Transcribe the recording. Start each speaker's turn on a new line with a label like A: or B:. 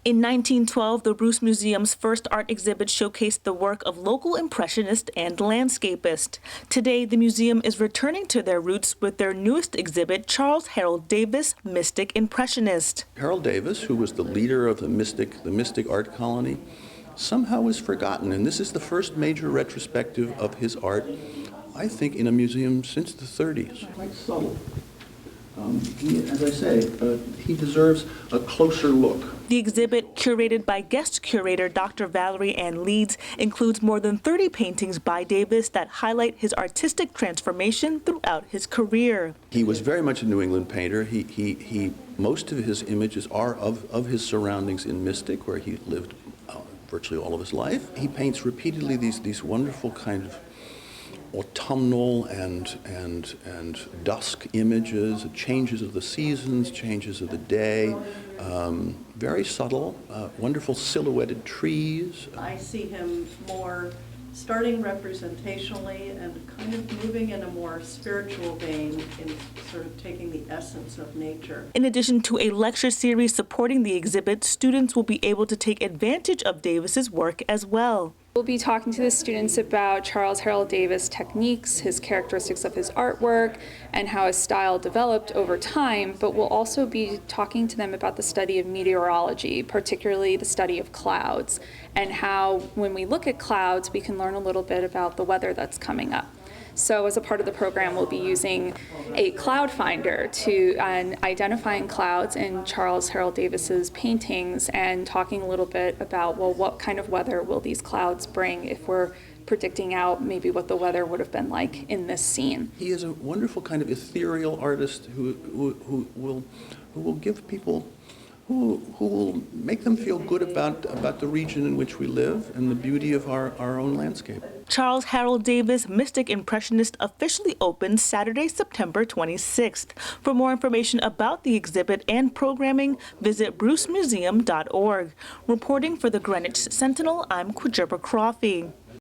A: In 1912, the Bruce Museum's first art exhibit showcased the work of local Impressionist and landscapist. Today, the museum is returning to their roots with their newest exhibit, Charles Harold Davis, Mystic Impressionist.
B: Harold Davis, who was the leader of the Mystic art colony, somehow was forgotten, and this is the first major retrospective of his art, I think, in a museum since the 30s. Quite subtle. As I say, he deserves a closer look.
A: The exhibit, curated by guest curator Dr. Valerie Ann Leeds, includes more than 30 paintings by Davis that highlight his artistic transformation throughout his career.
B: He was very much a New England painter. Most of his images are of his surroundings in Mystic, where he lived virtually all of his life. He paints repeatedly these wonderful kind of autumnal and dusk images, changes of the seasons, changes of the day, very subtle, wonderful silhouetted trees.
C: I see him more starting representationally and kind of moving in a more spiritual vein in sort of taking the essence of nature.
A: In addition to a lecture series supporting the exhibit, students will be able to take advantage of Davis's work as well.
D: We'll be talking to the students about Charles Harold Davis techniques, his characteristics of his artwork, and how his style developed over time, but we'll also be talking to them about the study of meteorology, particularly the study of clouds, and how when we look at clouds, we can learn a little bit about the weather that's coming up. So as a part of the program, we'll be using a cloud finder and identifying clouds in Charles Harold Davis's paintings and talking a little bit about, well, what kind of weather will these clouds bring if we're predicting out maybe what the weather would have been like in this scene.
B: He is a wonderful kind of ethereal artist who will give people, who will make them feel good about the region in which we live and the beauty of our own landscape.
A: Charles Harold Davis, Mystic Impressionist, officially opens Saturday, September 26th. For more information about the exhibit and programming, visit brucemuseum.org. Reporting for the Greenwich Sentinel, I'm Kwajirpa Crawfee.